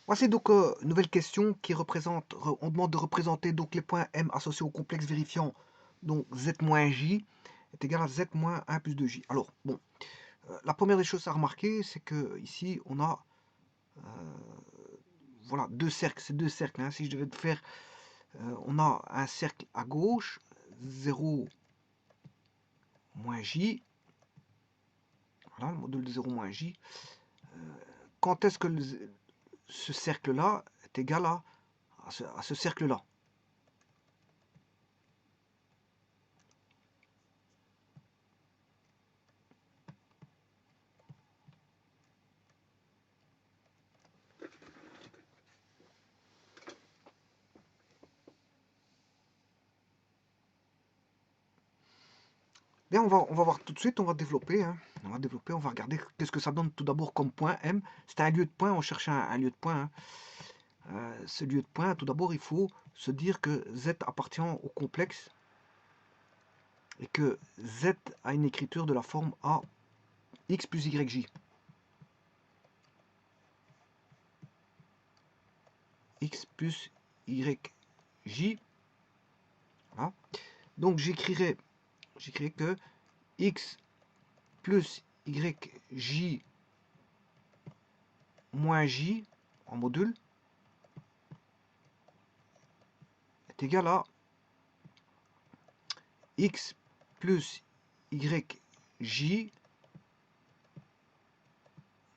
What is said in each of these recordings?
Voici donc une nouvelle question qui représente, on demande de représenter donc les points M associés au complexe vérifiant donc Z-J est égal à Z moins 1 plus 2J. Alors, bon, la première des choses à remarquer, c'est que ici, on a voilà, deux cercles, c'est deux cercles. Hein. Si je devais faire, on a un cercle à gauche, 0 moins J, voilà, le module de 0 moins J. Quand est-ce que ce cercle-là est égal à ce cercle-là? Bien, on va voir tout de suite, on va développer. Hein. On va développer, on va regarder qu'est-ce que ça donne tout d'abord comme point M. C'était un lieu de point, on cherche un lieu de point. Hein. Ce lieu de point, tout d'abord, il faut se dire que Z appartient au complexe et que Z a une écriture de la forme AX plus YJ. X plus YJ. Voilà. Donc j'écrirai que X plus YJ moins J en module est égal à X plus YJ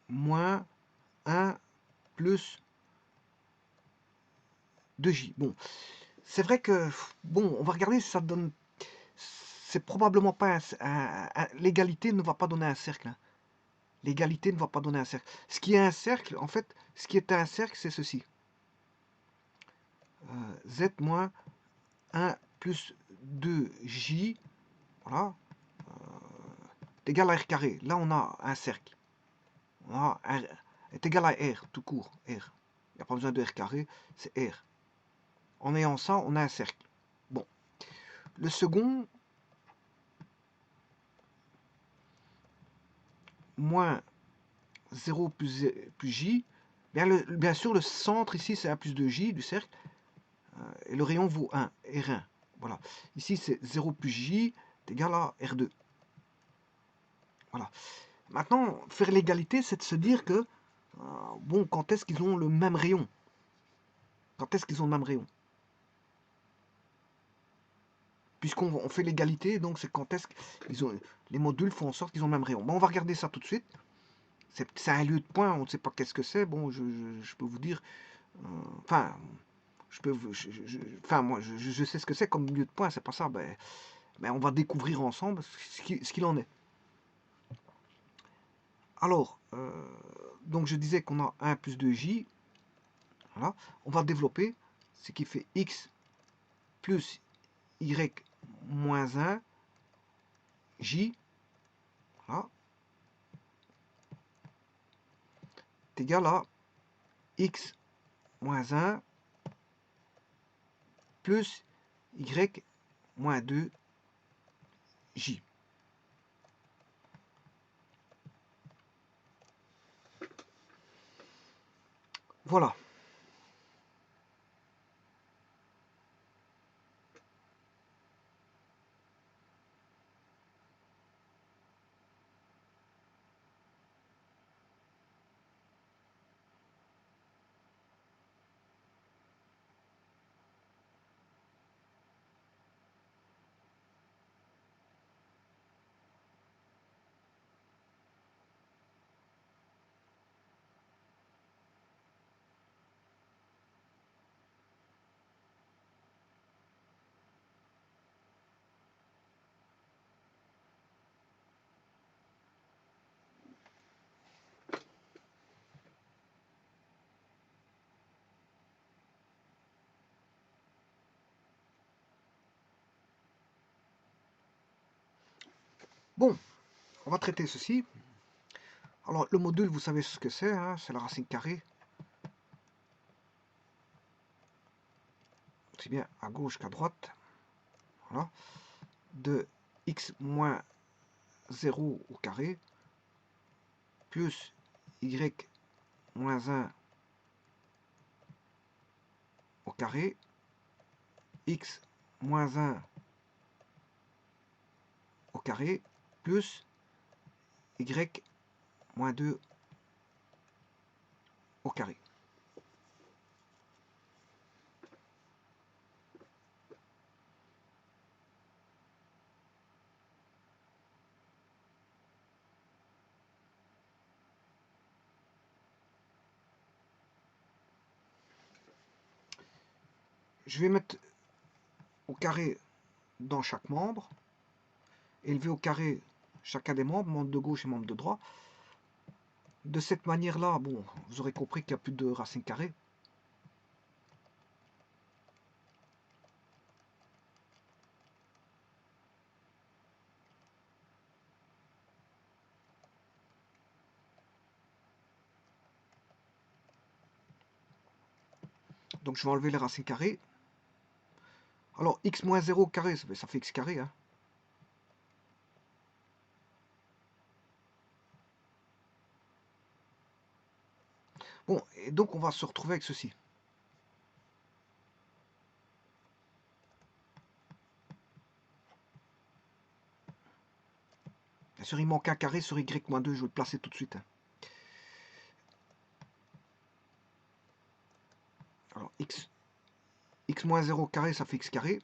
moins 1 plus 2J. Bon, c'est vrai que, bon, on va regarder si ça donne... C'est probablement pas l'égalité ne va pas donner un cercle. Hein. L'égalité ne va pas donner un cercle. Ce qui est un cercle, en fait, ce qui est un cercle, c'est ceci. Z moins 1 plus 2J, voilà, est égal à R carré. Là, on a un cercle. On a R, est égal à R, tout court, R. Il n'y a pas besoin de R carré, c'est R. En ayant ça, on a un cercle. Bon. Le second, moins 0 plus J. Bien sûr, le centre ici, c'est 1 plus 2J du cercle. Et le rayon vaut 1, R1. Voilà. Ici, c'est 0 plus J est égal à R2. Voilà. Maintenant, faire l'égalité, c'est de se dire que, bon, quand est-ce qu'ils ont le même rayon? Quand est-ce qu'ils ont le même rayon? Puisqu'on fait l'égalité, donc c'est quand est-ce qu'ils ont, les modules font en sorte qu'ils ont le même rayon. Bon, on va regarder ça tout de suite. C'est un lieu de point, on ne sait pas qu'est-ce que c'est. Bon, je peux vous dire, enfin, je peux, enfin, moi, je sais ce que c'est comme lieu de point, c'est pas ça. Ben, on va découvrir ensemble ce qu'il en est. Alors, donc je disais qu'on a 1 plus 2j. Voilà. On va développer ce qui fait x plus y moins 1 j. Voilà. Est égal à x moins 1 plus y moins 2 j. Voilà. Bon, on va traiter ceci. Alors, le module, vous savez ce que c'est, hein, c'est la racine carrée. Aussi bien à gauche qu'à droite. Voilà. De x moins 0 au carré plus y moins 1 carré, x moins 1 au carré, plus y moins 2 au carré. Je vais mettre au carré dans chaque membre, élever au carré chacun des membres, membre de gauche et membre de droite. De cette manière-là, bon, vous aurez compris qu'il n'y a plus de racine carrée. Donc je vais enlever les racines carrées. Alors x moins 0 au carré, ça fait x carré. Hein. Bon, et donc on va se retrouver avec ceci. Bien sûr, il manque un carré sur y moins 2, je vais le placer tout de suite. Hein. Alors x moins 0 au carré, ça fait x carré.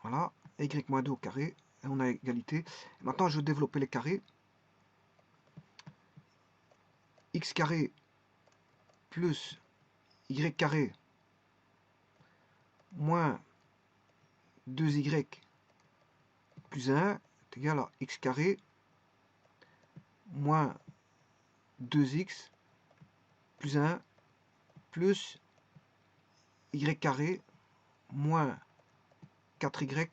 Voilà, et y moins 2 au carré, et on a égalité. Maintenant, je vais développer les carrés. X carré plus y carré moins 2y plus 1 est égal à x carré moins 2x plus 1 plus y carré moins 4y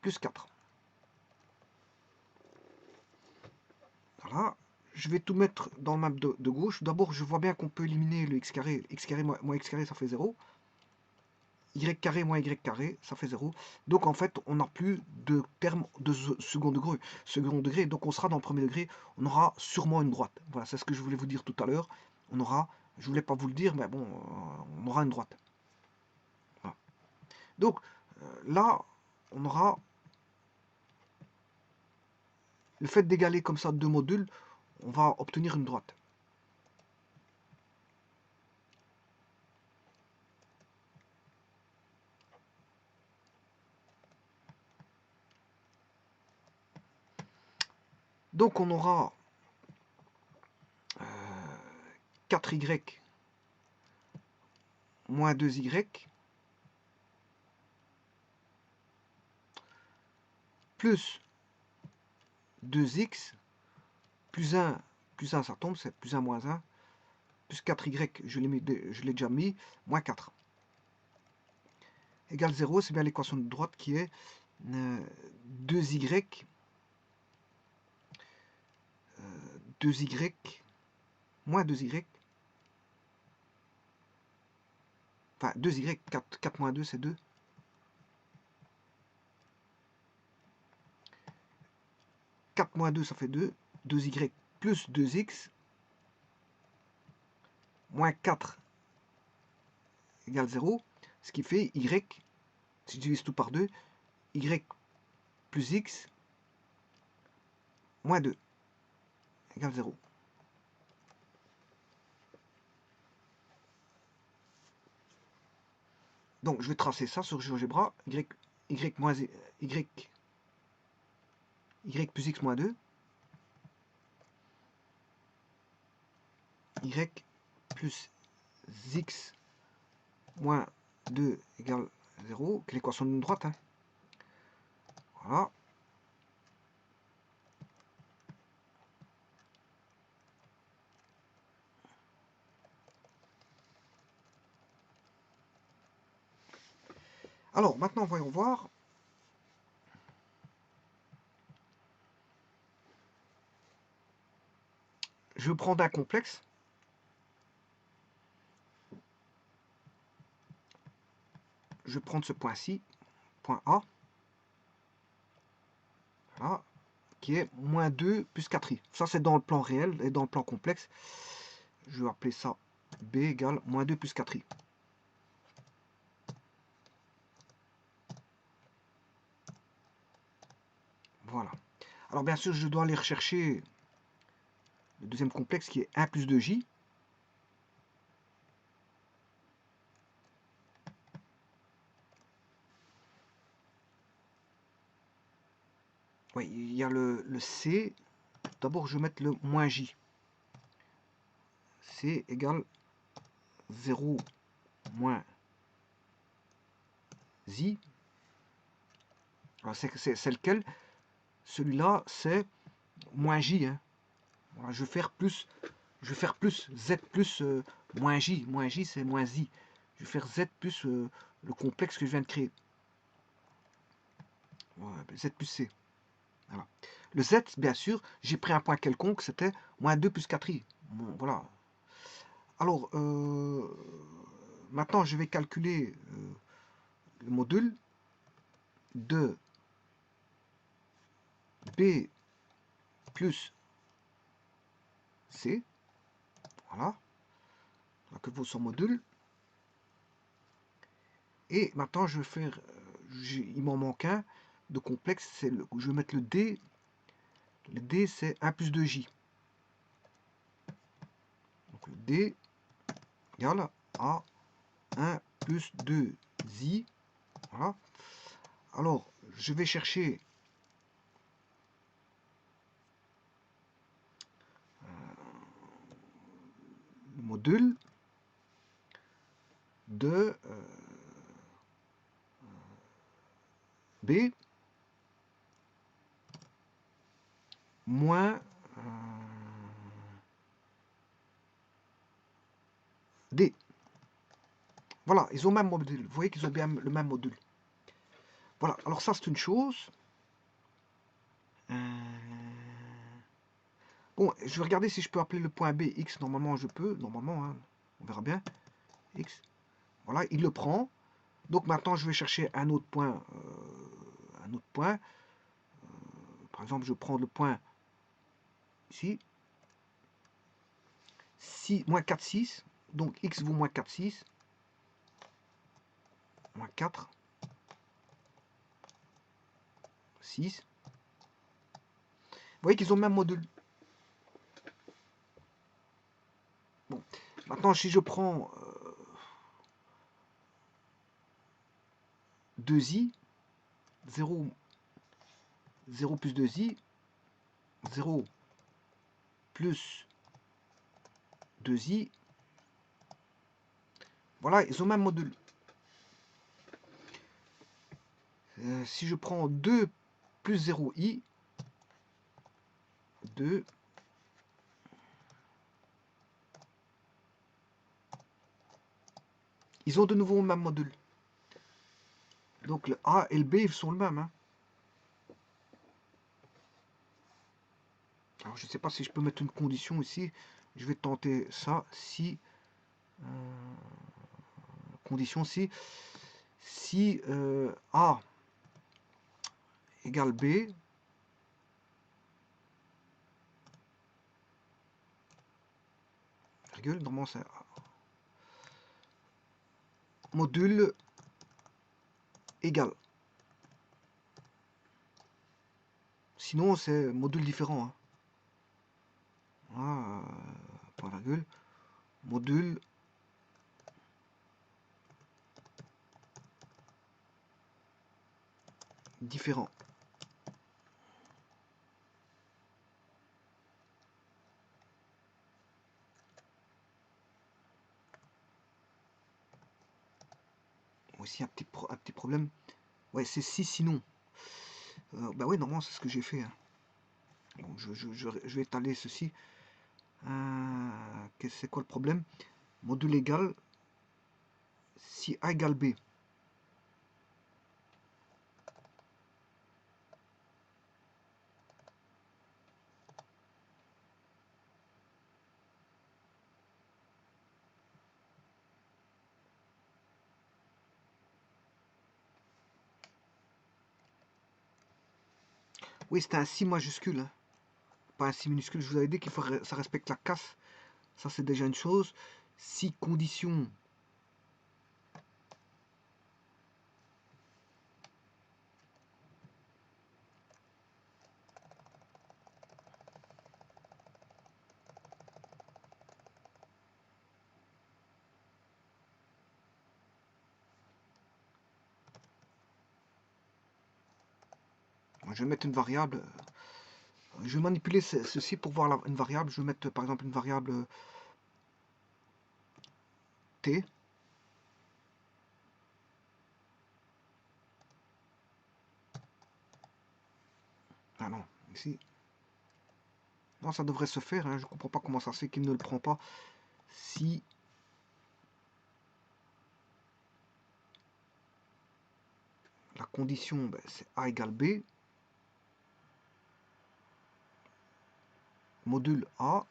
plus 4. Voilà. Je vais tout mettre dans le map de gauche. D'abord, je vois bien qu'on peut éliminer le x carré. X carré moins x carré, ça fait 0. Y carré moins y carré, ça fait 0. Donc en fait, on n'a plus de terme de second degré. Donc on sera dans le premier degré, on aura sûrement une droite. Voilà, c'est ce que je voulais vous dire tout à l'heure. On aura, je voulais pas vous le dire, mais bon, on aura une droite. Voilà. Donc là, on aura le fait d'égaler comme ça deux modules, on va obtenir une droite. Donc on aura 4y moins 2y plus 2x plus 1 ça tombe, c'est plus 1 moins 1 plus 4y, je l'ai déjà mis, moins 4 égale 0, c'est bien l'équation de droite qui est 2y 2y moins 2y, enfin 2y, 4 moins 2 c'est 2, 4 moins 2 ça fait 2, 2y plus 2x moins 4 égale 0, ce qui fait y, si je divise tout par 2, y plus x moins 2 égale 0. Donc je vais tracer ça sur GeoGebra, y moins y plus x moins 2, y plus x moins 2 égale 0, qui est l'équation d'une droite. Hein. Voilà. Alors, maintenant, voyons voir. Je vais prendre un complexe. Je vais prendre ce point-ci, point A. Voilà. Qui est moins 2 plus 4i. Ça, c'est dans le plan réel et dans le plan complexe. je vais appeler ça B égale moins 2 plus 4i. Voilà. Alors bien sûr, je dois aller rechercher le deuxième complexe qui est 1 plus 2j. Oui, il y a le C. D'abord, je vais mettre le moins j. C égale 0 moins i. C'est lequel? Celui-là, c'est moins j. Hein. Voilà, je vais faire plus z plus moins j. Moins j, c'est moins i. Je vais faire z plus le complexe que je viens de créer. Voilà, z plus c. Voilà. Le z, bien sûr, j'ai pris un point quelconque, c'était moins 2 plus 4i. Bon, voilà. Alors, maintenant, je vais calculer le module de b plus c. Voilà. Là que vaut son module. Et maintenant, je vais faire, il m'en manque un de complexe, je vais mettre le D. Le D, c'est 1 plus 2J. Donc le D égale à 1 plus 2I. Voilà. Alors, je vais chercher le module de B moins D. Voilà, ils ont le même module. Vous voyez qu'ils ont bien le même module. Voilà, alors ça c'est une chose. Bon, je vais regarder si je peux appeler le point B X. Normalement, je peux. Normalement, hein, on verra bien. X. Voilà, il le prend. Donc maintenant, je vais chercher un autre point. Par exemple, je prends le point ici. 6, moins 4, 6. Donc X vaut moins 4, 6. Moins 4. 6. Vous voyez qu'ils ont le même module. Bon, maintenant si je prends 2i, 0 plus 2i, 0 plus 2i, voilà, ils ont le même module. Si je prends 2 plus 0i, 2, ils ont de nouveau le même module. Donc le A et le B, ils sont le même. Hein. Alors je ne sais pas si je peux mettre une condition ici. Je vais tenter ça. Si condition si A égale B, virgule, normalement c'est module égal. Sinon c'est module différent. Hein. Voilà, point virgule, module différent. Aussi un petit problème. Ouais, c'est si sinon. Bah oui, normalement c'est ce que j'ai fait. Hein. Bon, je vais étaler ceci. C'est quoi le problème? Module égal si A égale B. Oui, c'était un si majuscule. Hein. Pas un si minuscule. Je vous avais dit qu'il faut ça respecte la casse. Ça, c'est déjà une chose. Si condition je vais mettre une variable. Je vais manipuler ceci pour voir une variable. Je vais mettre par exemple une variable t. Ah non, ici. Non, ça devrait se faire. Hein. Je ne comprends pas comment ça se fait qu'il ne le prend pas. Si la condition, ben, c'est A égale B, module A,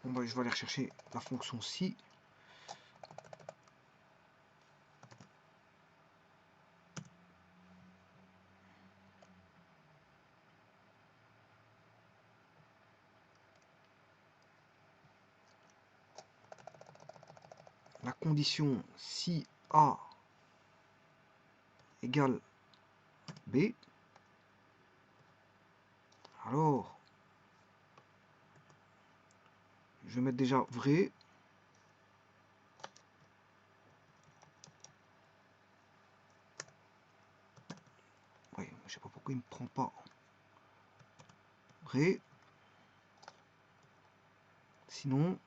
bon, ben, je vais aller rechercher la fonction si. La condition si A égale B, alors je vais mettre déjà vrai. Oui, je sais pas pourquoi il me prend pas vrai. Sinon,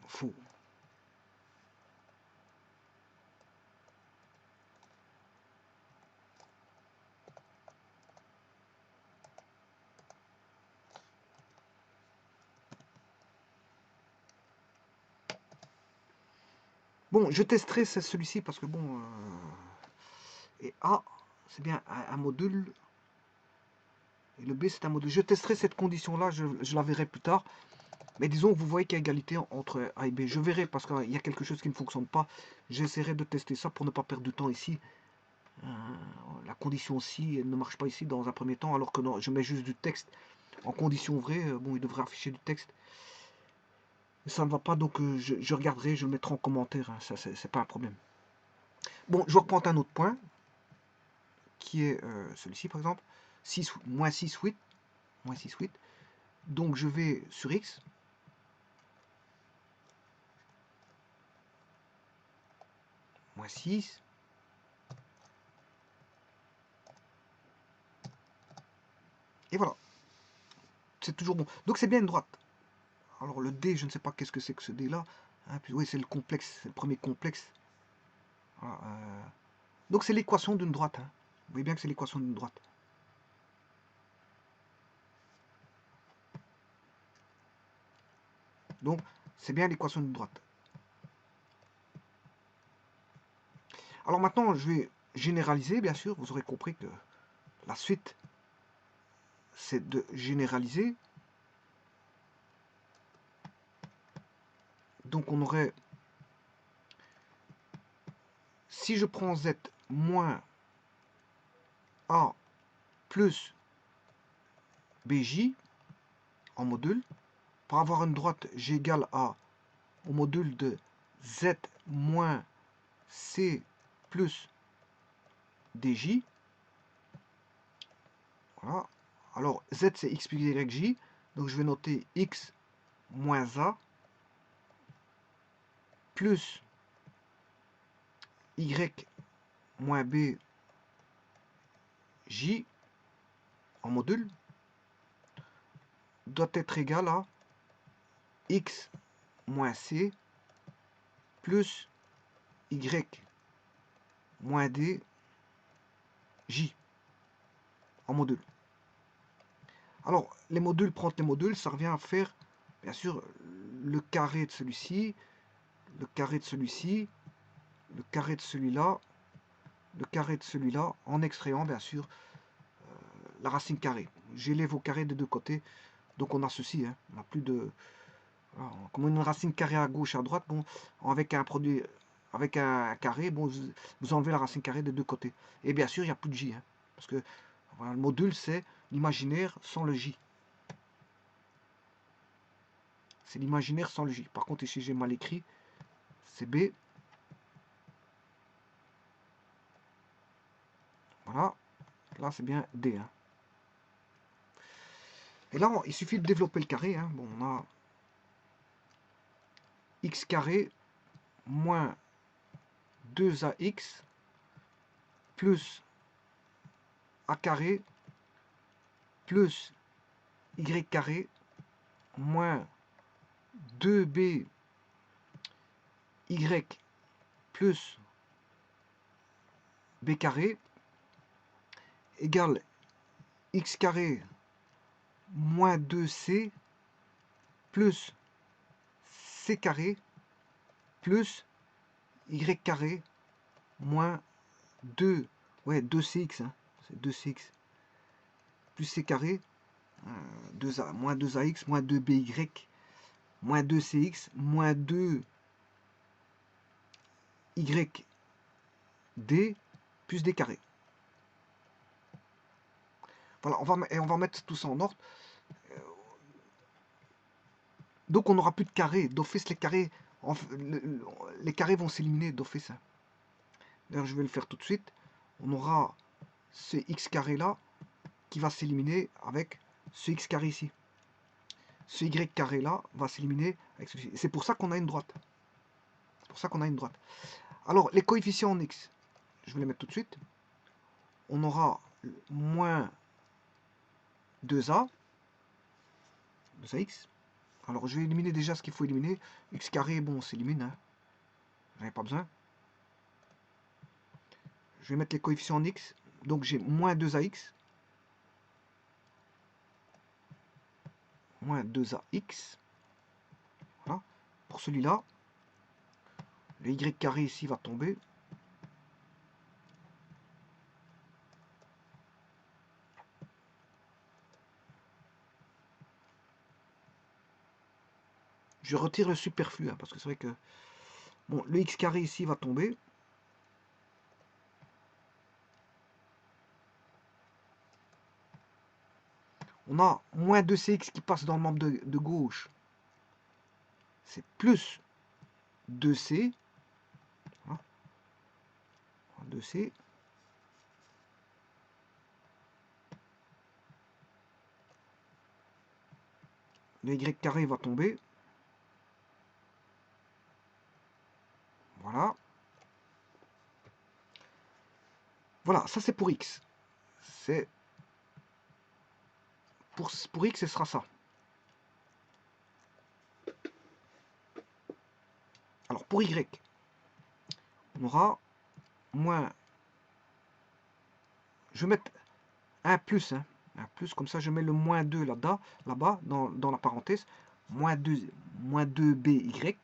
faux. Bon, je testerai celui-ci parce que bon, et A, c'est bien un module, et le B, c'est un module. Je testerai cette condition-là, je la verrai plus tard. Mais disons que vous voyez qu'il y a égalité entre A et B. Je verrai parce qu'il y a quelque chose qui ne fonctionne pas. J'essaierai de tester ça pour ne pas perdre de temps ici. La condition si ne marche pas ici dans un premier temps, alors que non, je mets juste du texte en condition vraie. Bon, il devrait afficher du texte. Mais ça ne va pas, donc je regarderai, je le mettrai en commentaire. Hein, ça, c'est pas un problème. Bon, je reprends un autre point, qui est celui-ci par exemple. 6, moins 6, 8. Moins 6, 8. Donc je vais sur X. Moins 6. Et voilà. C'est toujours bon. Donc c'est bien une droite. Alors le D, je ne sais pas qu'est-ce que c'est que ce D là. Hein, puis, oui, c'est le complexe, c'est le premier complexe. Voilà, donc c'est l'équation d'une droite. Hein. Vous voyez bien que c'est l'équation d'une droite. Donc c'est bien l'équation d'une droite. Alors maintenant, je vais généraliser, bien sûr. Vous aurez compris que la suite, c'est de généraliser. Donc on aurait, si je prends Z moins A plus BJ en module, pour avoir une droite G égale A au module de Z moins C plus DJ. Voilà. Alors Z c'est X plus YJ, donc je vais noter X moins A plus Y moins B J en module doit être égal à X moins C plus y moins d j en module. Alors, les modules, prendre les modules, ça revient à faire, bien sûr, le carré de celui-ci, le carré de celui-ci, le carré de celui-là, le carré de celui-là, en extrayant, bien sûr, la racine carrée. J'élève au carré des deux côtés, donc on a ceci, hein. On n'a plus de... Voilà, comme une racine carrée à gauche et à droite, bon, avec un produit, avec un carré, bon, vous enlevez la racine carrée des deux côtés. Et bien sûr, il n'y a plus de j, hein, parce que voilà, le module, c'est l'imaginaire sans le j. C'est l'imaginaire sans le j. Par contre, ici, j'ai mal écrit, c'est b. Voilà, là, c'est bien d, hein. Et là, il suffit de développer le carré, hein. Bon, on a x carré moins 2ax plus a carré plus y carré moins 2b y plus b carré égale x carré moins 2c plus c carré plus y carré moins 2, ouais, 2cx, hein, c'est 2cx, plus c carré, 2a, moins 2ax, moins 2by, moins 2cx, moins 2y d, plus d carré. Voilà, on va mettre tout ça en ordre. Donc on n'aura plus de carrés. D'office, les carrés vont s'éliminer d'office. D'ailleurs, je vais le faire tout de suite. On aura ce x carré là qui va s'éliminer avec ce x carré ici. Ce y carré là va s'éliminer avec celui-ci. C'est pour ça qu'on a une droite. C'est pour ça qu'on a une droite. Alors, les coefficients en x, je vais les mettre tout de suite. On aura moins 2a, 2ax. Alors, je vais éliminer déjà ce qu'il faut éliminer. X carré, bon, on s'élimine. Hein. J'en ai pas besoin. Je vais mettre les coefficients en x. Donc, j'ai moins 2ax. Moins 2ax. Voilà. Pour celui-là, le y carré ici va tomber. Je retire le superflu, hein, parce que c'est vrai que bon, le x carré ici va tomber. On a moins 2cx qui passe dans le membre de gauche. C'est plus 2c. Voilà. 2c. Le y carré va tomber. Voilà. Voilà, ça c'est pour x. C'est pour x, ce sera ça. Alors pour y, on aura moins... Je vais mettre un plus, hein, un plus, comme ça je mets le moins 2 là-bas, dans la parenthèse, moins 2by, moins 2by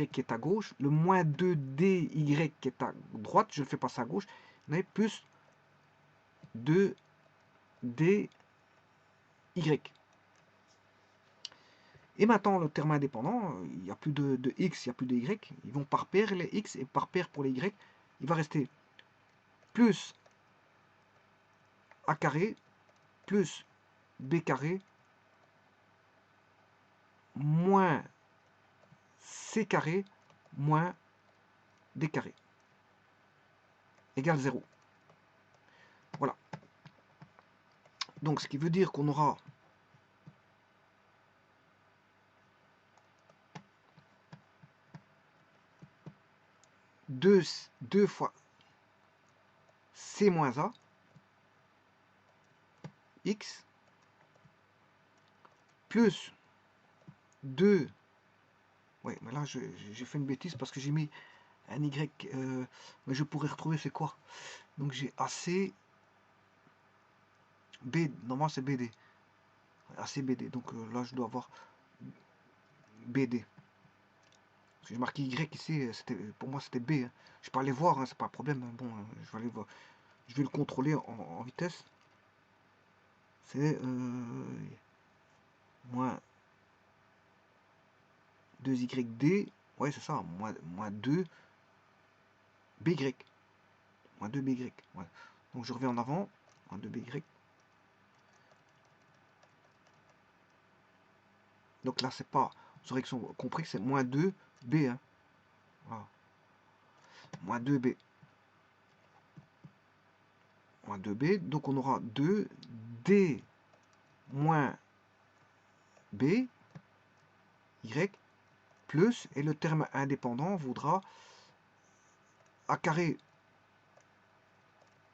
qui est à gauche, le moins 2dy qui est à droite, je le fais passer à gauche, mais plus 2dy. Et maintenant, le terme indépendant, il n'y a plus de x, il n'y a plus de y, ils vont par paire les x, et par paire pour les y, il va rester plus a carré, plus b carré, moins c carré, moins d carré, égale 0. Voilà. Donc, ce qui veut dire qu'on aura deux fois c moins a, x, plus 2 Ouais, mais là, j'ai fait une bêtise parce que j'ai mis un Y. Mais je pourrais retrouver c'est quoi. Donc j'ai AC, B. Normalement, c'est BD. AC, BD. Donc là, je dois avoir BD. Parce que j'ai marqué Y ici. Pour moi, c'était B. Hein. Je peux aller voir, hein, c'est pas un problème. Hein. Bon, je vais aller voir. Je vais le contrôler en vitesse. C'est moins 2YD. Ouais, c'est ça. Moins 2 BY. Moins 2 BY. Ouais. Donc je reviens en avant. Moins 2 BY. Donc là, c'est pas. Vous aurez compris que c'est moins 2 B. Hein. Voilà. Moins 2 B. Moins 2 B. Donc on aura 2 D moins B. Y. Plus. Et le terme indépendant voudra A carré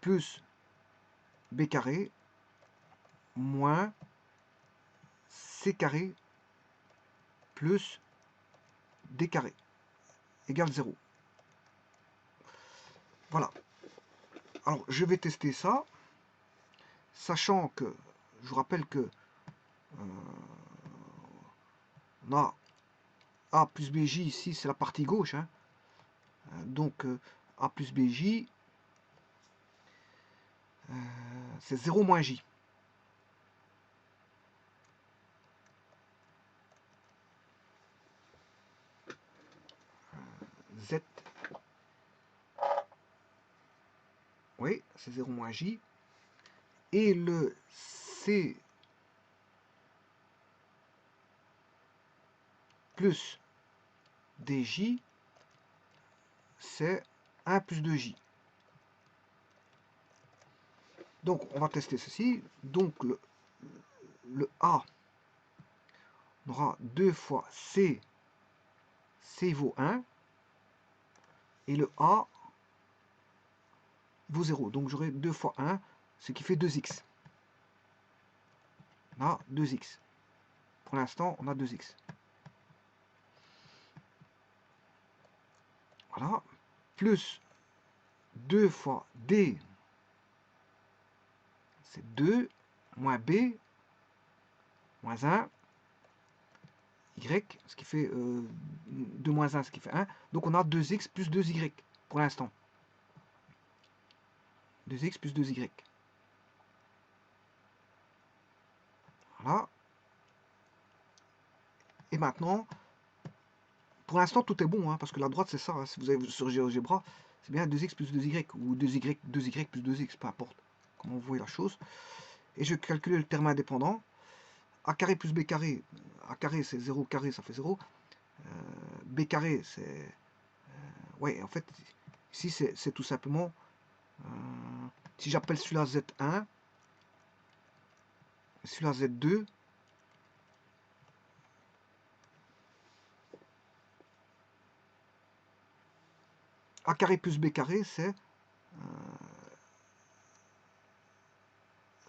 plus B carré moins C carré plus D carré égale 0. Voilà. Alors, je vais tester ça, sachant que, je vous rappelle que on a A plus BJ ici, c'est la partie gauche. Hein. Donc, A plus BJ, c'est 0 moins J. Z, oui, c'est 0 moins J. Et le C plus DJ, c'est 1 plus 2J. Donc, on va tester ceci. Donc, le A, on aura 2 fois C, C vaut 1. Et le A vaut 0. Donc, j'aurai 2 fois 1, ce qui fait 2x. Là, 2x. Pour l'instant, on a 2x. Voilà. Plus 2 fois D, c'est 2, moins B, moins 1, Y, ce qui fait 2 moins 1, ce qui fait 1. Donc on a 2x plus 2y pour l'instant. 2x plus 2y. Voilà. Et maintenant, pour l'instant, tout est bon, hein, parce que la droite, c'est ça. Hein, si vous avez sur GeoGebra, c'est bien 2x plus 2y, ou 2y plus 2x, peu importe comment vous voyez la chose. Et je vais calculer le terme indépendant. A carré plus B carré, A carré c'est 0 carré, ça fait 0. B carré c'est... ouais, en fait, ici c'est tout simplement... si j'appelle celui-là Z1, celui-là Z2, A carré plus B carré c'est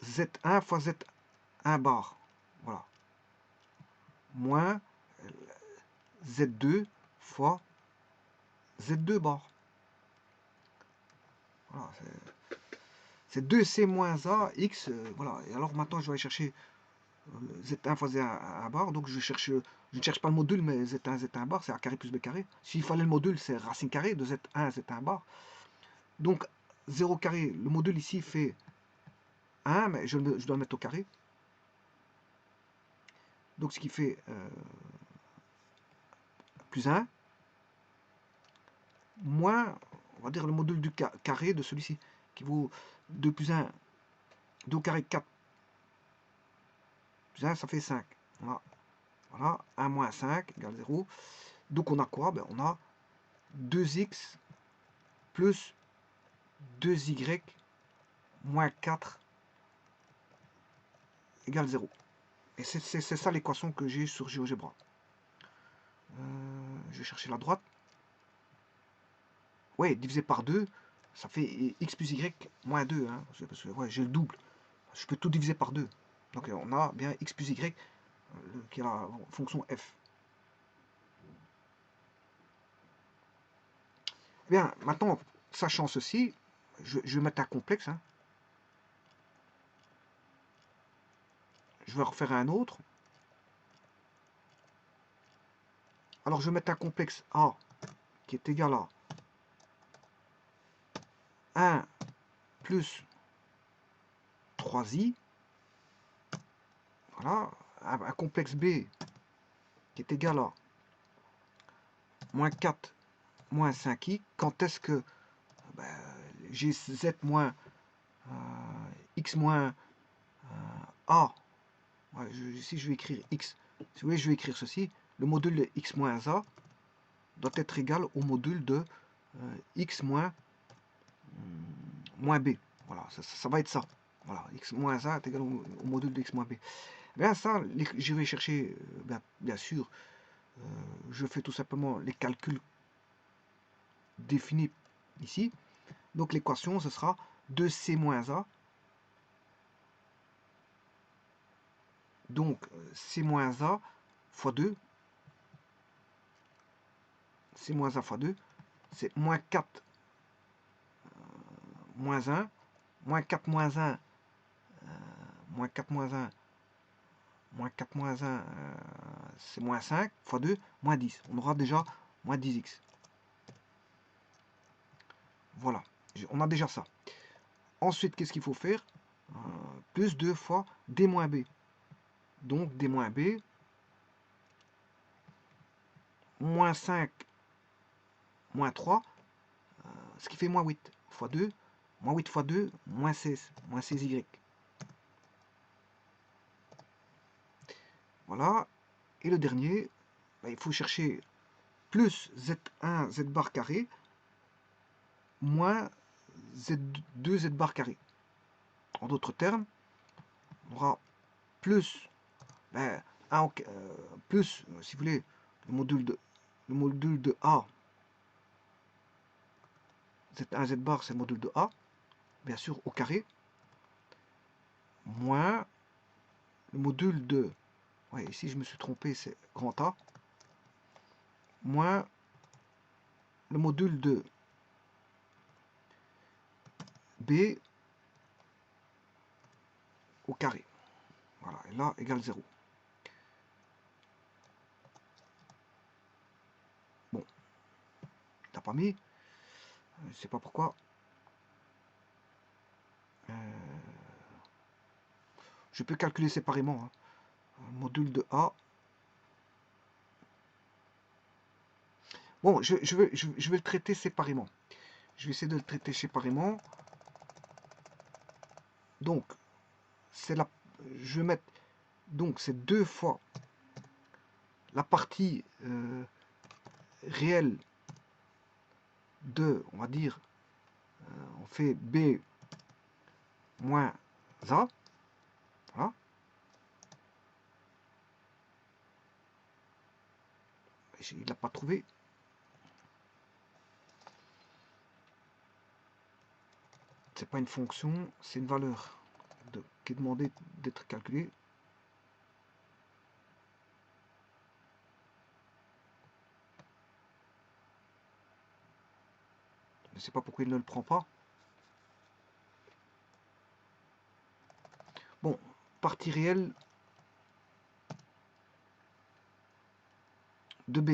Z1 fois Z1 bar. Voilà. Moins Z2 fois Z2 bar. Voilà, c'est 2C moins A, X, voilà. Et alors maintenant, je vais aller chercher Z1 fois Z1 bar. Donc je ne cherche pas le module, mais Z1, Z1 bar, c'est A carré plus B carré. S'il fallait le module, c'est racine carrée de Z1, Z1 bar. Donc 0 carré, le module ici fait 1, mais je dois le mettre au carré. Donc ce qui fait plus 1, moins, on va dire, le module du carré de celui-ci, qui vaut 2 plus 1, 2 au carré 4, plus 1, ça fait 5. Voilà, voilà, 1 moins 5 égale 0. Donc on a quoi? Ben, on a 2x plus 2y moins 4 égale 0. Et c'est ça l'équation que j'ai sur GeoGebra. Je vais chercher la droite. Ouais, divisé par 2, ça fait x plus y moins 2. Hein, parce que ouais, j'ai le double. Je peux tout diviser par 2. Donc on a bien x plus y qui est la fonction f. Bien, maintenant, sachant ceci, je vais mettre un complexe. Hein. Je vais refaire un autre. Alors, je vais mettre un complexe A qui est égal à 1 plus 3i. Voilà. Un complexe B qui est égal à moins 4 moins 5i. Quand est-ce que ben, j'ai z moins x moins a. Ouais, ici, je vais écrire x. Si vous voulez, je vais écrire ceci. Le module de x moins a doit être égal au module de x moins b. Voilà, ça va être ça. Voilà, x moins a est égal au module de x moins b. Bien ça, je vais chercher, bien sûr, je fais tout simplement les calculs définis ici. Donc l'équation, ce sera 2c moins a. Donc c moins a fois 2. c moins a fois 2, c'est moins 4 moins 1. Moins 4 moins 1, moins 4 moins 1, moins 4 moins 1, c'est moins 5, fois 2, moins 10. On aura déjà moins 10x. Voilà, on a déjà ça. Ensuite, qu'est-ce qu'il faut faire? Plus 2 fois d moins b. Donc d moins b, moins 5, moins 3, ce qui fait moins 8 fois 2. Moins 8 fois 2, moins 16, moins 16y. Voilà. Et le dernier, il faut chercher plus z1 z bar carré moins z2 z bar carré. En d'autres termes, on aura plus, plus, si vous voulez, le module de A, z1 z bar, c'est le module de A, bien sûr, au carré, moins le module de, ouais, ici je me suis trompé, c'est grand A, moins le module de B au carré. Voilà, et là, égale 0. Bon, t'as pas mis, je sais pas pourquoi. Je peux calculer séparément. Hein. Module de A. Bon, je vais le traiter séparément. Je vais essayer de le traiter séparément. Donc, je vais mettre, donc c'est 2 fois la partie réelle de, on va dire, on fait B moins A. Voilà. Il n'a pas trouvé. C'est pas une fonction, c'est une valeur qui est demandée d'être calculée. Je ne sais pas pourquoi il ne le prend pas. Bon, partie réelle de B.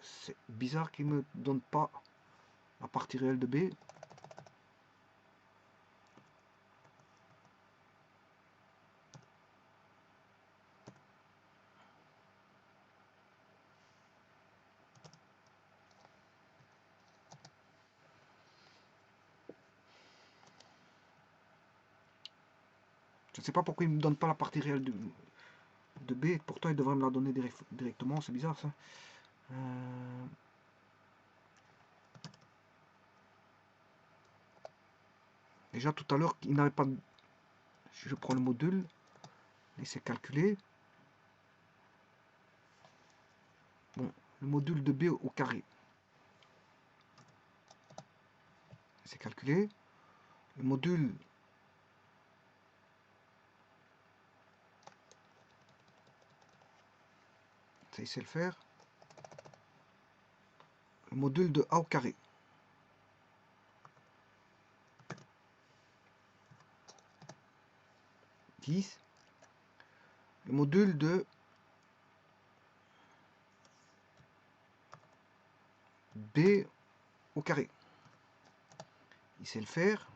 C'est bizarre qu'il ne me donne pas la partie réelle de B. Je ne sais pas pourquoi il ne me donne pas la partie réelle de B. Pourtant, il devrait me la donner directement. C'est bizarre, ça. Déjà, tout à l'heure, il n'avait pas... Je prends le module. Laissez calculer. Bon, le module de B au carré. C'est calculé. le module ça il sait le faire, le module de a au carré. 10. Le module de b au carré. Il sait le faire.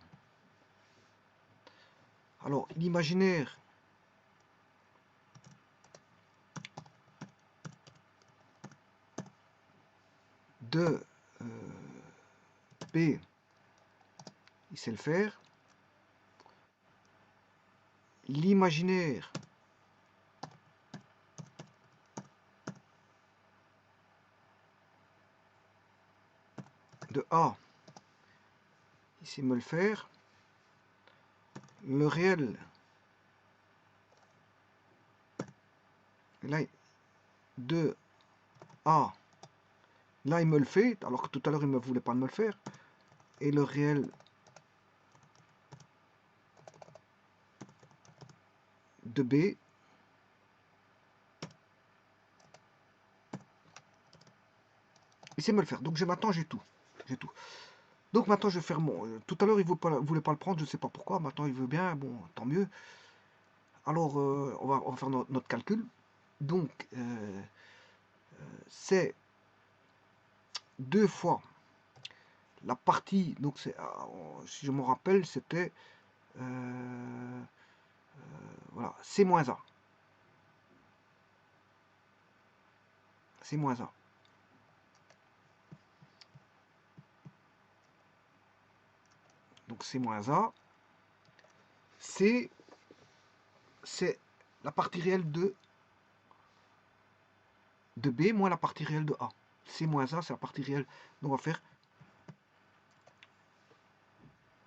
Alors, l'imaginaire de b, il sait le faire. L'imaginaire de A, il sait me le faire. Le réel, là, de A, là, il me le fait, alors que tout à l'heure, il ne voulait pas me le faire. Et le réel de B, il sait me le faire. Donc, maintenant, j'ai tout. J'ai tout. Donc maintenant je vais faire mon... Tout à l'heure il ne voulait pas le prendre, je ne sais pas pourquoi, maintenant il veut bien, bon tant mieux. Alors on va faire notre calcul. Donc c'est 2 fois la partie, donc c'est, si je me rappelle c'était voilà, C moins A. C moins A. Donc C moins A, c'est la partie réelle de B moins la partie réelle de A. C moins A, c'est la partie réelle. Donc on va faire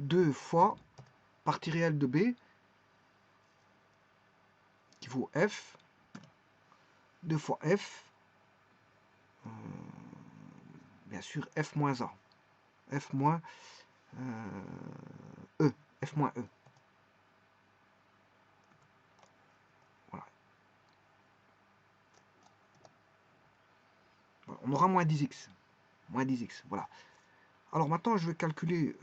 2 fois partie réelle de B qui vaut F, 2 fois F, bien sûr F moins A, F moins E, F moins E. Voilà. On aura moins 10x. Moins 10x, voilà. Alors maintenant, je vais calculer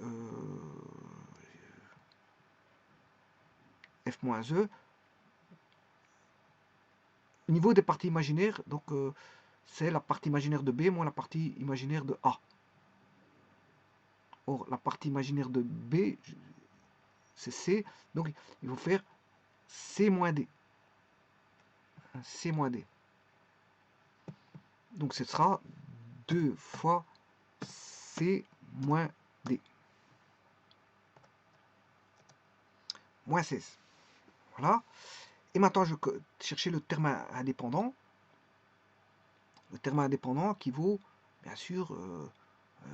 F moins E. Au niveau des parties imaginaires, donc c'est la partie imaginaire de B moins la partie imaginaire de A. Or, la partie imaginaire de B, c'est C. Donc, il faut faire C moins D. C moins D. Donc, ce sera 2 fois C moins D. Moins 16. Voilà. Et maintenant, je vais chercher le terme indépendant. Le terme indépendant qui vaut, bien sûr,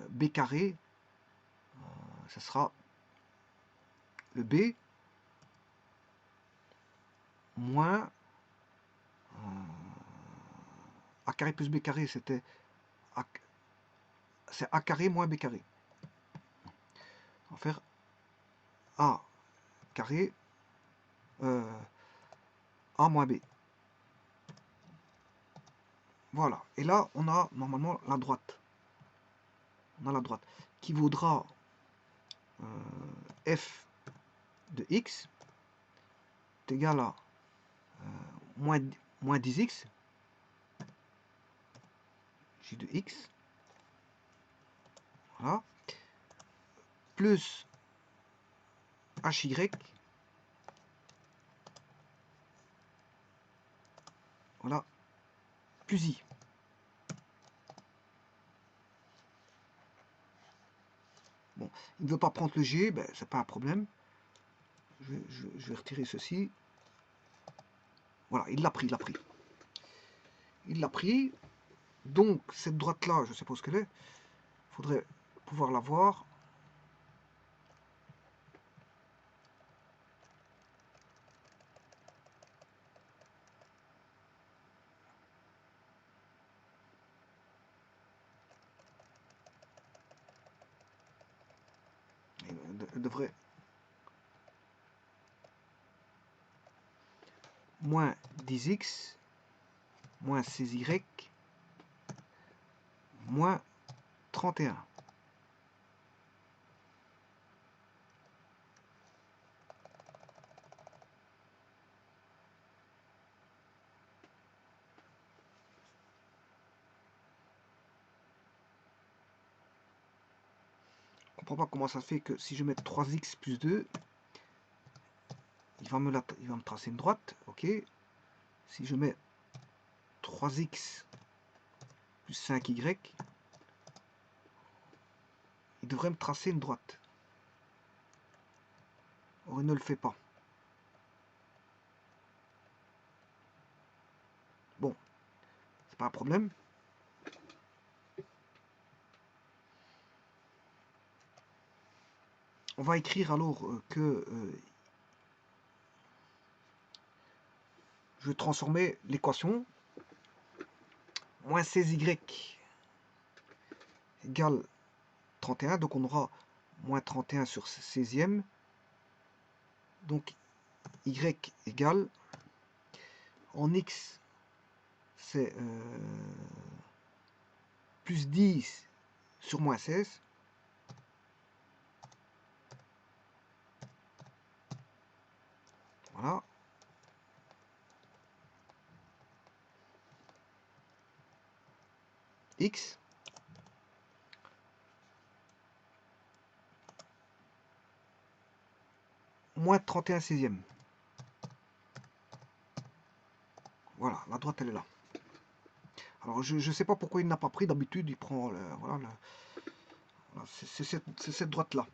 B carré. Ce sera le B moins A carré plus B carré, c'est A carré moins B carré. On va faire A carré A moins B. Voilà. Et là, on a normalement la droite. On a la droite qui vaudra f de x est égal à moins 10x j de x, voilà, plus hy, voilà, plus i. Bon, il ne veut pas prendre le g, ben, c'est pas un problème. Je vais retirer ceci. Voilà, il l'a pris, il l'a pris. Il l'a pris. Donc, cette droite-là, je ne sais pas ce qu'elle est. Il faudrait pouvoir la voir. Elle devrait moins 10x moins 16y moins 31. Je comprends pas comment ça se fait que si je mets 3x plus 2, il va me tracer une droite, ok. Si je mets 3x plus 5y, il devrait me tracer une droite. Or, il ne le fait pas. Bon, c'est pas un problème. On va écrire alors que je vais transformer l'équation. Moins 16y égale 31. Donc on aura moins 31 sur 16e. Donc y égale, en x, c'est plus 10 sur moins 16. Voilà. X moins 31 16e. Voilà, la droite elle est là. Alors je ne sais pas pourquoi il n'a pas pris, d'habitude il prend voilà, c'est cette droite là.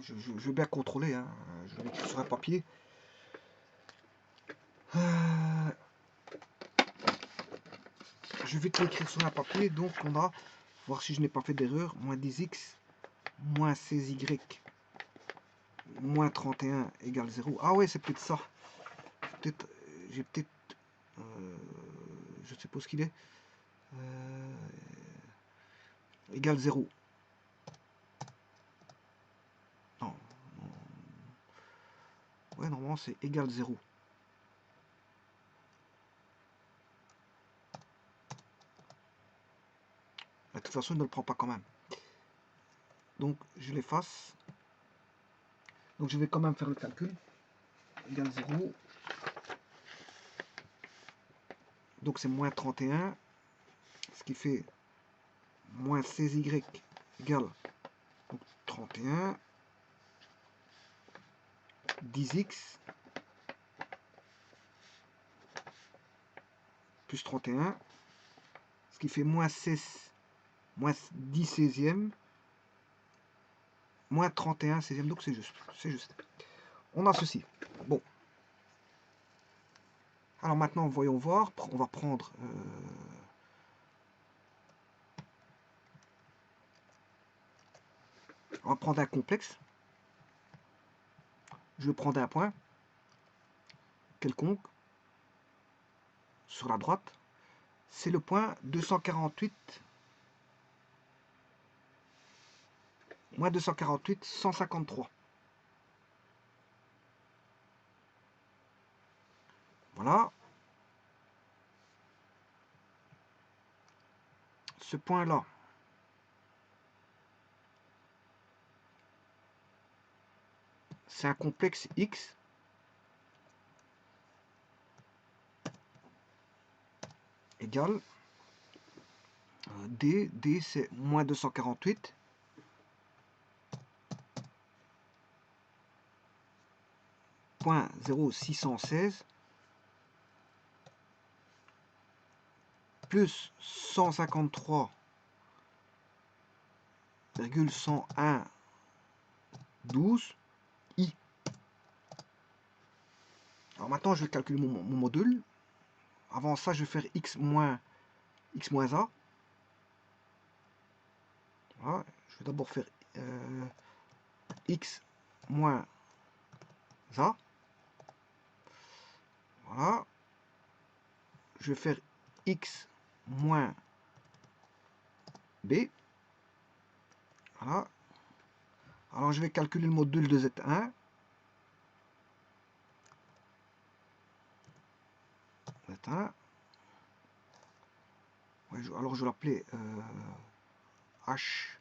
Je vais bien contrôler, hein. Je vais l'écrire sur un papier. Je vais te l'écrire sur un papier, donc on va voir si je n'ai pas fait d'erreur. Moins 10x moins 16y moins 31 égale 0. Ah ouais, c'est peut-être ça. J'ai peut-être... je sais pas ce qu'il est. Égale 0. Non. Ouais, normalement c'est égal 0. De toute façon, il ne le prend pas quand même. Donc, je l'efface. Donc, je vais quand même faire le calcul. Égal 0. Donc, c'est moins 31. Ce qui fait moins 16y égale donc, 31. 10x plus 31. Ce qui fait moins 16, moins 10 16e. Moins 31 16e. Donc, c'est juste. C'est juste. On a ceci. Bon. Alors maintenant, voyons voir. On va prendre... on va prendre un complexe. Je vais prendre un point quelconque sur la droite. C'est le point 248 moins 248 153. Voilà. Ce point-là, c'est un complexe X égale D. D, c'est moins 248 point 0616 plus 153,101 12 I. Alors maintenant, je vais calculer mon module. Avant ça, je vais faire x moins a. Voilà. Je vais d'abord faire x moins a. Voilà. Je vais faire x moins b. Voilà. Alors je vais calculer le module de Z1. certain. Ouais, alors je vais l'appeler H.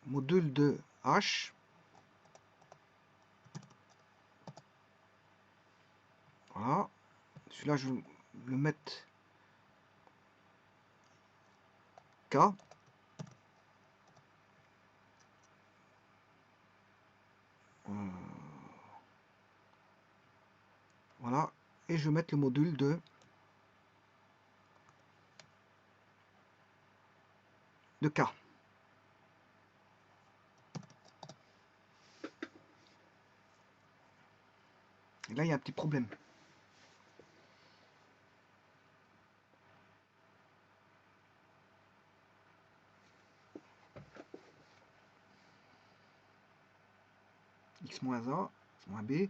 Module de H. Voilà. Celui-là, je vais le mettre K. Voilà. Et je vais mettre le module de K. Et là, il y a un petit problème. X moins A, X moins B.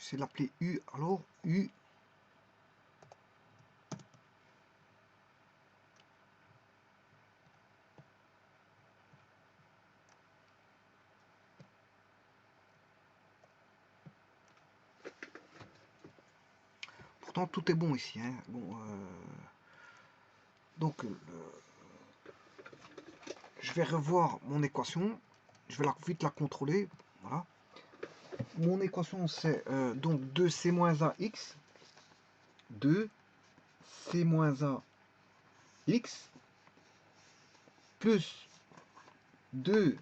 Je vais l'appeler U. Alors, U. Pourtant, tout est bon ici. Hein. Bon, donc, je vais revoir mon équation. Je vais vite la contrôler. Voilà. Mon équation, c'est donc 2c-a(x). 2c-a x plus 2d-b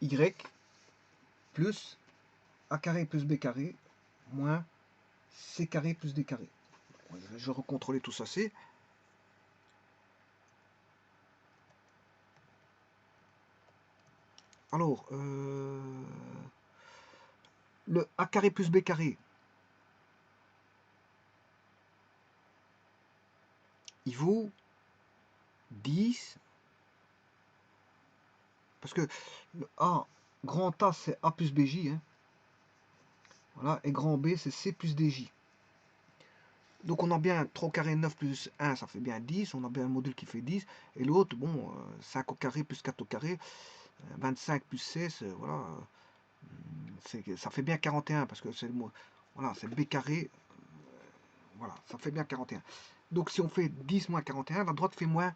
y plus a carré plus b carré moins c carré plus d carré. Je vais recontrôler tout ça. C'est alors le a carré plus b carré, il vaut 10, parce que le A, grand A c'est A plus BJ, hein. Voilà, et grand B c'est C plus DJ. Donc on a bien 3 au carré 9 plus 1, ça fait bien 10, on a bien un module qui fait 10, et l'autre, bon, 5 au carré plus 4 au carré, 25 plus 16, voilà, ça fait bien 41, parce que c'est le mot, voilà, c'est B carré, voilà, ça fait bien 41. Donc si on fait 10 moins 41, la droite fait moins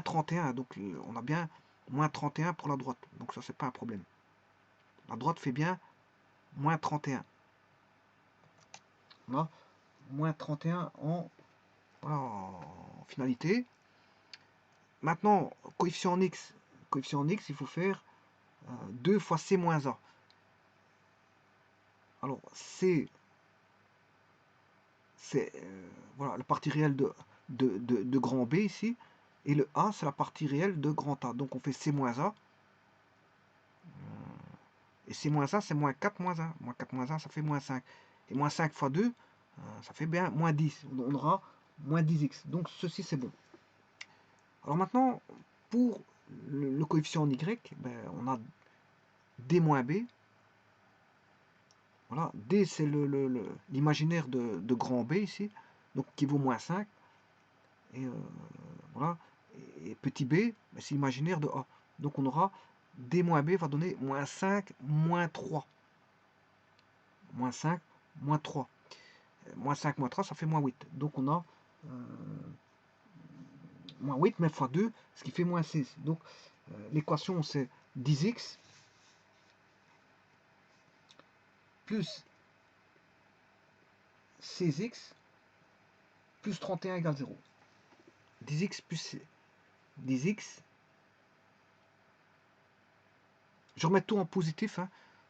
31. Donc on a bien moins 31 pour la droite. Donc ça, c'est pas un problème. La droite fait bien moins 31. On a moins 31 voilà, en finalité. Maintenant, coefficient en x, il faut faire 2 fois c moins a. Alors, c, c'est voilà, la partie réelle de grand B ici. Et le A, c'est la partie réelle de grand A. Donc on fait C moins A. Et C moins A, c'est moins 4 moins 1. Moins 4 moins 1, ça fait moins 5. Et moins 5 fois 2, ça fait bien moins 10. On aura moins 10x. Donc ceci, c'est bon. Alors maintenant, pour le coefficient en Y, ben, on a D moins B. Voilà, D, c'est l'imaginaire de grand B ici. Donc qui vaut moins 5. Et voilà. Et petit b, ben, c'est l'imaginaire de A. Donc on aura D moins B va donner moins 5, moins 3. moins 5, moins 3. Moins 5, moins 3, ça fait moins 8. Donc on a moins 8, mais fois 2, ce qui fait moins 16. Donc l'équation c'est 10x plus 16x plus 31 égale 0. 10x plus 10x. Je remets tout en positif. Hein.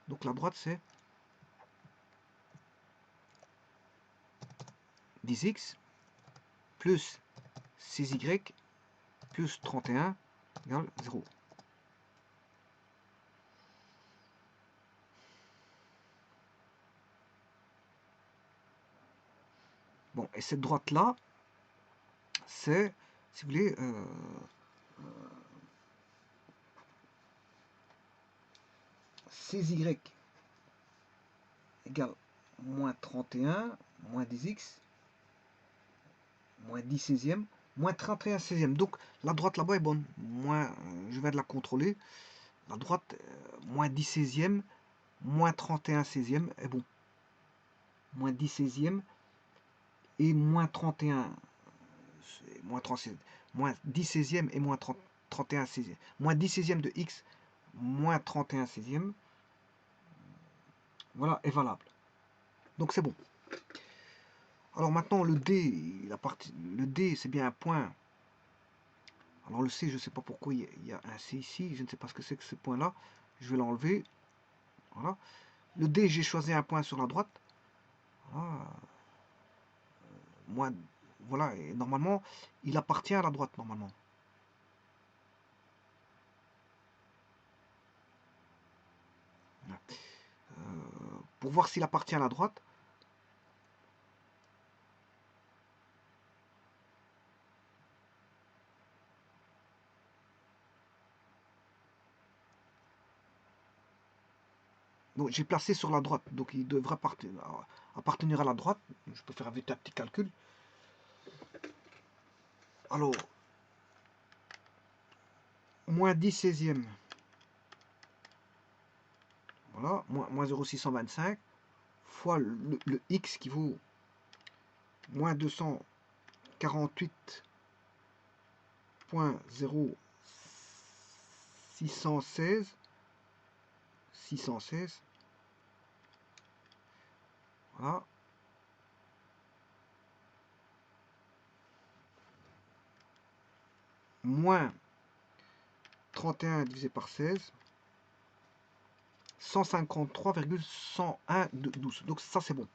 Donc la droite c'est 10x plus 6y plus 31 égale 0. Bon, et cette droite-là, c'est, si vous voulez, 6y égale moins 31, moins 10x, moins 10 16e, moins 31 16e. Donc la droite là-bas est bonne. Moins, je vais de la contrôler. La droite, moins 10 16e, moins 31 16e est bon. Moins 10 16e et moins 31, moins 36, moins 10 16e et moins 31 16e. Moins 10 16e de x, moins 31 16e. Voilà, est valable. Donc c'est bon. Alors maintenant le D, le D c'est bien un point. Alors le C, je ne sais pas pourquoi il y a un C ici, je ne sais pas ce que c'est que ce point-là. Je vais l'enlever. Voilà. Le D, j'ai choisi un point sur la droite. Voilà. Voilà, et normalement, il appartient à la droite, normalement. Pour voir s'il appartient à la droite, donc j'ai placé sur la droite, donc il devrait appartenir à la droite. Je peux faire vite un petit calcul. Alors, moins 10 16e. Voilà, moins 0,625 fois le x qui vaut moins 248.0616. 616. Voilà. Moins 31 divisé par 16. 153,10112. Donc ça c'est bon.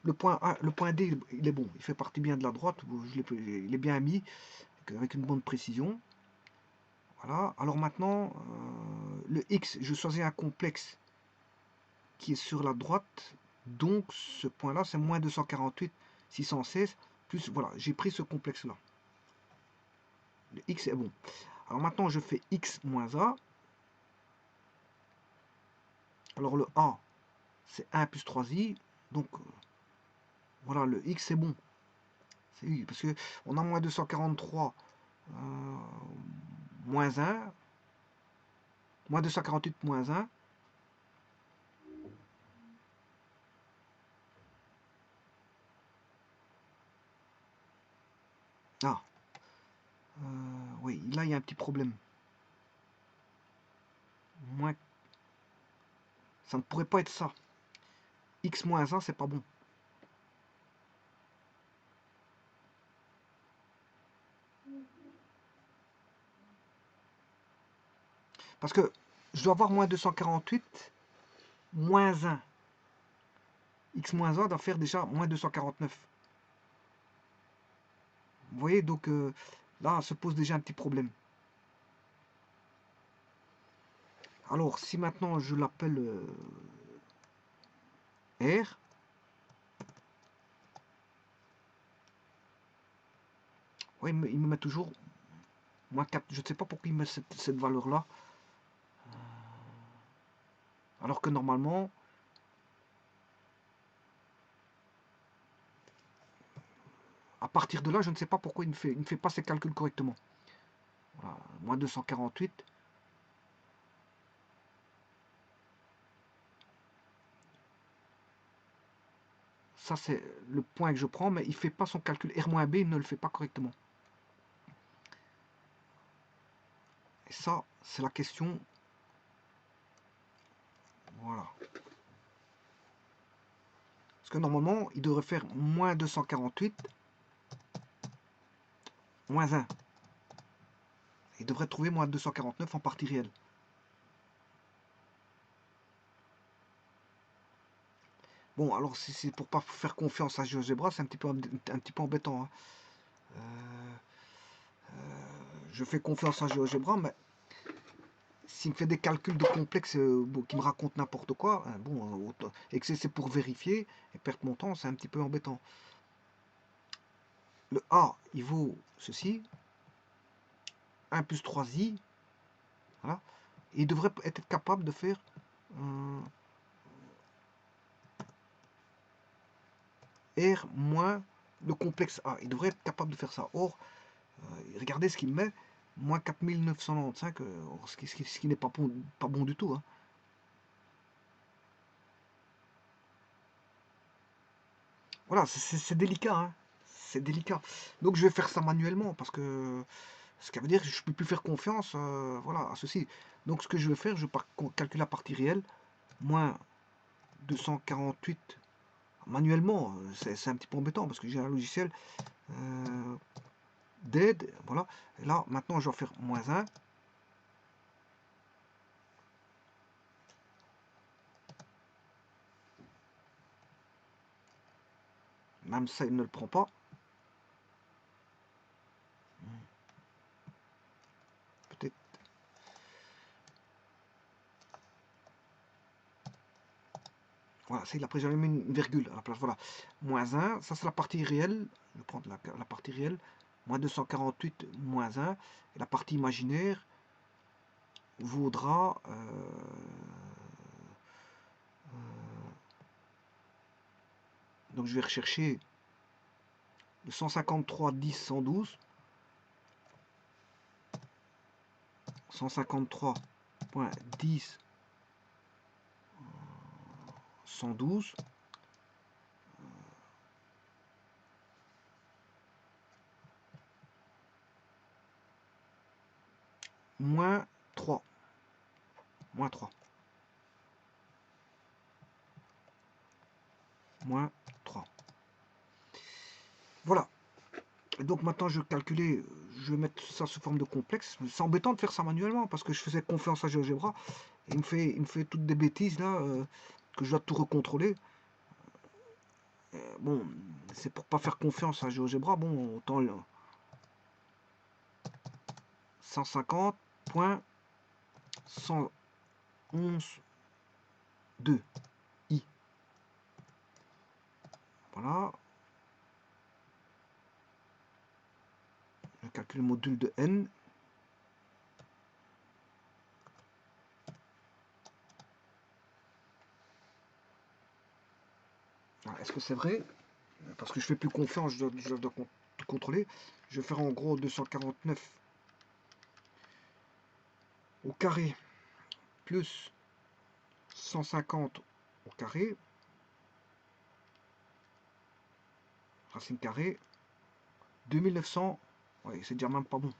Le point D il est bon, il fait partie bien de la droite, il est bien mis avec une bonne précision. Voilà. Alors maintenant le x, je choisis un complexe qui est sur la droite, donc ce point là c'est moins 248 616 plus, voilà, j'ai pris ce complexe là. Le x est bon. Alors maintenant je fais x moins a. Alors le a c'est 1 plus 3i, donc voilà, le x c'est bon. C'est oui, parce que on a moins 243 moins 1, moins 248 moins 1. Ah, oui, là il y a un petit problème. Moins, ça ne pourrait pas être ça. X moins 1, c'est pas bon. Parce que je dois avoir moins 248 moins 1. X moins 1 doit faire déjà moins 249. Vous voyez, donc là se pose déjà un petit problème. Alors, si maintenant je l'appelle R, ouais, il me met toujours moins 4. Je ne sais pas pourquoi il met cette valeur-là. Alors que normalement, à partir de là, je ne sais pas pourquoi il ne fait pas ses calculs correctement. Voilà, moins 248. Ça, c'est le point que je prends, mais il ne fait pas son calcul. R-B, il ne le fait pas correctement. Et ça, c'est la question. Voilà. Parce que normalement, il devrait faire moins 248, moins 1. Il devrait trouver moins 249 en partie réelle. Bon, alors si c'est pour pas faire confiance à GeoGebra, c'est un petit peu embêtant. Hein. Je fais confiance à GeoGebra, mais s'il me fait des calculs de complexes qui me racontent n'importe quoi, bon, et que c'est pour vérifier et perdre mon temps, c'est un petit peu embêtant. Le A, il vaut ceci, 1 plus 3i, voilà. Et il devrait être capable de faire R moins le complexe A. Il devrait être capable de faire ça. Or, regardez ce qu'il met, moins 4995, ce qui n'est pas bon du tout. Hein. Voilà, c'est délicat. Hein. C'est délicat. Donc je vais faire ça manuellement parce que ce qui veut dire que je ne peux plus faire confiance voilà, à ceci. Donc ce que je vais faire, je vais calculer la partie réelle, moins 248 manuellement. C'est un petit peu embêtant parce que j'ai un logiciel d'aide. Voilà. Et là, maintenant, je vais faire moins 1. Même ça, il ne le prend pas. Peut-être. Voilà, c'est il a pris jamais mis une virgule à la place. Voilà. Moins 1, ça c'est la partie réelle. Je vais prendre la partie réelle. Moins 248, moins 1. Et la partie imaginaire vaudra... donc je vais rechercher le 153, 10, 112. 153.10 112 moins 3 moins 3 moins 3. Voilà. Et donc maintenant je vais calculer, je vais mettre ça sous forme de complexe. C'est embêtant de faire ça manuellement parce que je faisais confiance à GeoGebra. Et il me fait toutes des bêtises là que je dois tout recontrôler. Bon, c'est pour pas faire confiance à GeoGebra. Bon, autant 150.111.2 i. Voilà. Je calcule le module de n. Est-ce que c'est vrai? Parce que je fais plus confiance, je dois tout contrôler. Je vais faire en gros 249 au carré plus 150 au carré, racine carrée, 2900, ouais, c'est déjà même pas bon.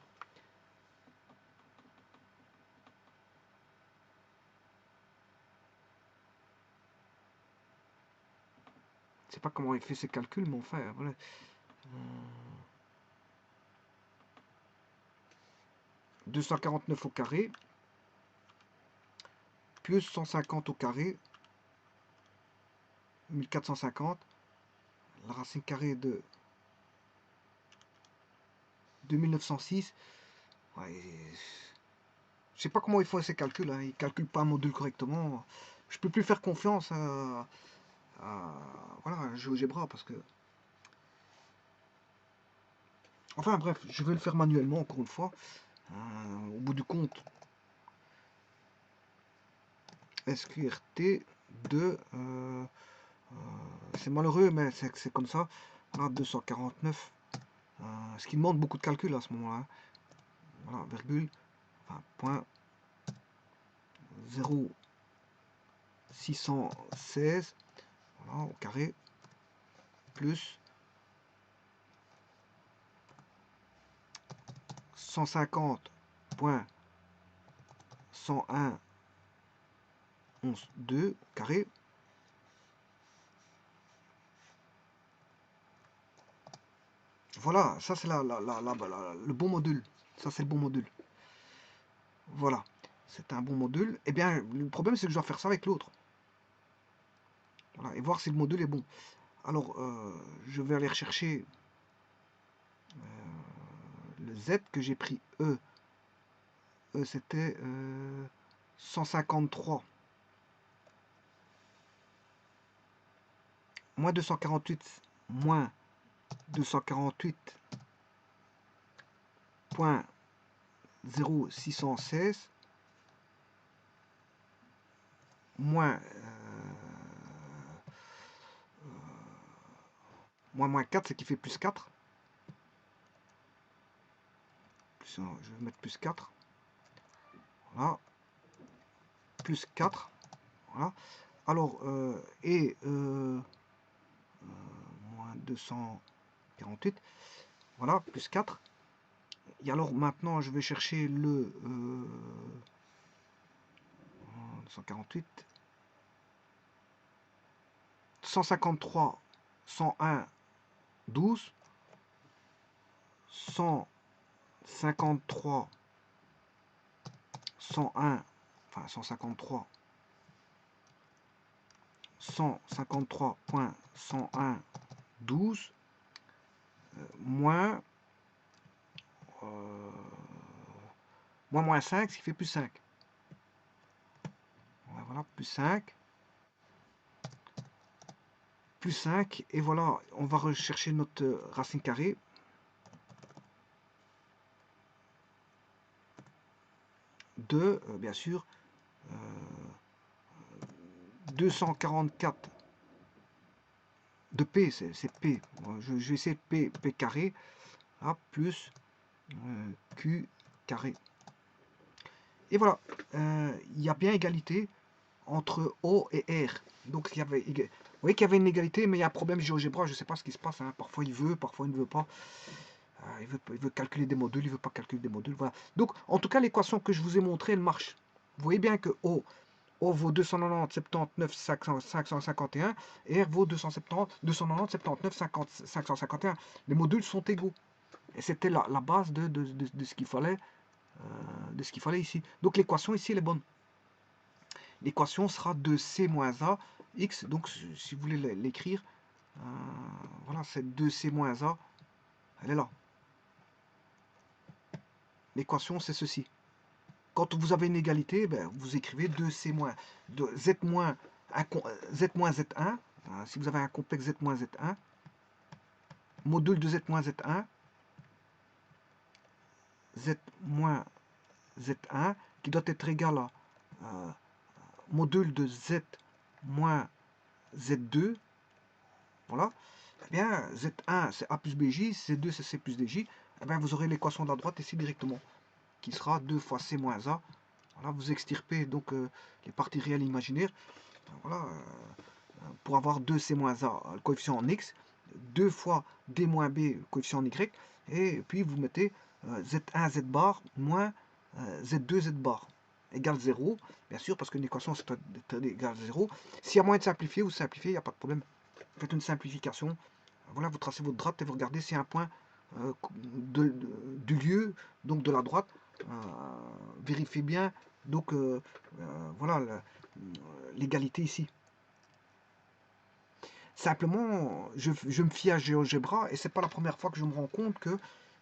Je sais pas comment il fait ses calculs, mais enfin, voilà. 249 au carré, plus 150 au carré, 1450, la racine carrée de 2906. Ouais, je sais pas comment ils font ces calculs, hein. Ils calculent pas un module correctement. Je peux plus faire confiance voilà, GeoGebra parce que... Enfin bref, je vais le faire manuellement encore une fois. Au bout du compte, SQRT de... c'est malheureux, mais c'est comme ça. Là, 249. Ce qui demande beaucoup de calcul à ce moment-là. Voilà, virgule, enfin, point 0,616. Voilà, au carré. plus 150.101.11.2 carré. Voilà, ça c'est le bon module. Ça c'est le bon module. Voilà, c'est un bon module. Eh bien, le problème c'est que je dois faire ça avec l'autre. Voilà, et voir si le module est bon. Alors, je vais aller rechercher le Z que j'ai pris E. E c'était 153. Moins 248. Moins 248.0616 moins moins 4, c'est qui fait plus 4. Plus, je vais mettre plus 4. Voilà. Plus 4. Voilà. Alors, moins 248. Voilà, plus 4. Et alors maintenant, je vais chercher le 248. 153, 101, 12. 153, 101, enfin 153, 153.101.12 moins moins 5, ce qui fait plus 5. Voilà, plus 5. Plus 5, et voilà, on va rechercher notre racine carrée. De, bien sûr, 244 de P, c'est P. Je vais essayer P carré, plus Q carré. Et voilà, il y a bien égalité entre O et R. Donc il y avait, vous voyez qu'il y avait une égalité, mais il y a un problème GeoGebra, je ne sais pas ce qui se passe. Hein. Parfois il veut, parfois il ne veut pas. Il veut calculer des modules, il ne veut pas calculer des modules. Voilà. Donc en tout cas, l'équation que je vous ai montrée, elle marche. Vous voyez bien que O vaut 290, 79, 551, et R vaut 290, 79, 50, 551. Les modules sont égaux. Et c'était la base de ce qu'il fallait. De ce qu'il fallait ici. Donc l'équation ici elle est bonne. L'équation sera de C moins A x. Donc si vous voulez l'écrire, voilà, c'est 2C moins A. Elle est là. L'équation c'est ceci. Quand vous avez une égalité, ben, vous écrivez 2C moins Z moins Z1. Si vous avez un complexe Z moins Z1, module de Z moins Z1, Z moins Z1 qui doit être égal à module de Z moins Z2, voilà, eh bien Z1 c'est A plus BJ, Z2 c'est C plus DJ, eh bien vous aurez l'équation de la droite ici directement, qui sera 2 fois C moins A. Voilà, vous extirpez donc les parties réelles imaginaires, voilà, pour avoir 2C moins A, le coefficient en X, 2 fois D moins B, le coefficient en Y, et puis vous mettez Z1 Z bar moins Z2 Z bar égale 0, bien sûr, parce qu'une équation c'est égal 0. S'il y a moyen de simplifier, vous simplifiez, il n'y a pas de problème. Vous faites une simplification, voilà, vous tracez votre droite et vous regardez s'il y a un point du lieu, donc de la droite, vérifiez bien, donc voilà, l'égalité ici. Simplement, je me fie à GeoGebra et c'est pas la première fois que je me rends compte que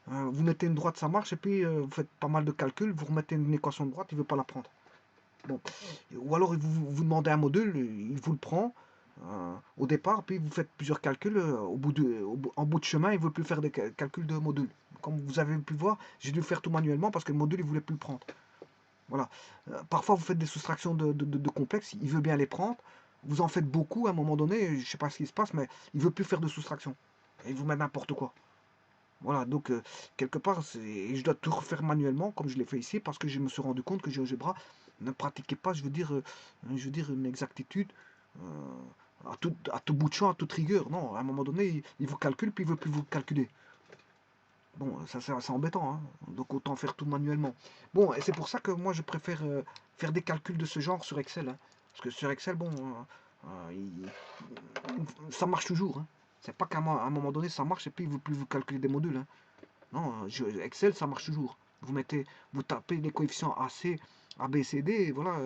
vous mettez une droite, ça marche, et puis vous faites pas mal de calculs, vous remettez une équation de droite, il ne veut pas la prendre. Bon. Ou alors vous demandez un module, il vous le prend au départ, puis vous faites plusieurs calculs, en bout de chemin, il ne veut plus faire des calculs de module. Comme vous avez pu voir, j'ai dû faire tout manuellement parce que le module, il ne voulait plus le prendre. Voilà. Parfois, vous faites des soustractions de complexes, il veut bien les prendre, vous en faites beaucoup à un moment donné, je ne sais pas ce qui se passe, mais il ne veut plus faire de soustraction. Il vous met n'importe quoi. Voilà, donc quelque part, je dois tout refaire manuellement, comme je l'ai fait ici, parce que je me suis rendu compte que GeoGebra ne pratiquait pas, je veux dire une exactitude à tout bout de champ, à toute rigueur. Non, à un moment donné, il vous calcule, puis il veut plus vous calculer. Bon, ça c'est embêtant, hein. Donc autant faire tout manuellement. Bon, et c'est pour ça que moi je préfère faire des calculs de ce genre sur Excel, hein. Parce que sur Excel, bon, ça marche toujours, hein. C'est pas qu'à un moment donné ça marche et puis il ne veut plus vous calculer des modules, hein. Non, Excel ça marche toujours. Vous tapez les coefficients AC, A, B, C, D, et voilà,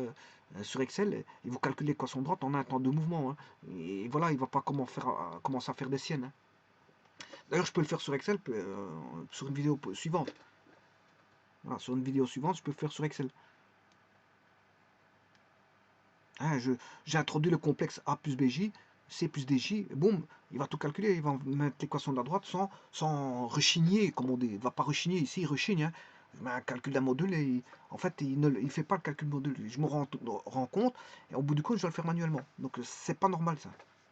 sur Excel, et vous calculez l'équation droite en un temps de mouvement, hein. Et voilà, il ne va pas commencer à faire des siennes, hein. D'ailleurs, je peux le faire sur Excel, sur une vidéo suivante. Voilà, sur une vidéo suivante, je peux le faire sur Excel. Hein, j'ai introduit le complexe A plus BJ, C plus DJ, et boum, il va tout calculer, il va mettre l'équation de la droite sans rechigner, comme on dit. Il ne va pas rechigner, ici il rechigne, hein. Je mets un calcul d'un module et en fait il ne fait pas le calcul module. Je me rends compte et au bout du compte je dois le faire manuellement. Donc c'est pas normal ça.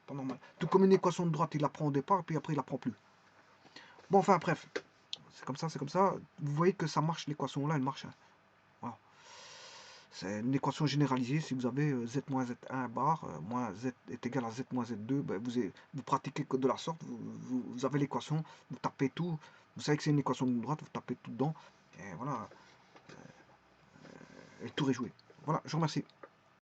Pas normal. Tout comme une équation de droite, il la prend au départ et puis après il la prend plus. Bon enfin bref, c'est comme ça, c'est comme ça. Vous voyez que ça marche, l'équation là, elle marche, hein. Voilà. C'est une équation généralisée. Si vous avez z moins z1 bar, moins z est égal à z moins z2, ben vous pratiquez de la sorte, vous avez l'équation, vous tapez tout, vous savez que c'est une équation de droite, vous tapez tout dedans, et voilà, et tout est joué. Voilà, je vous remercie.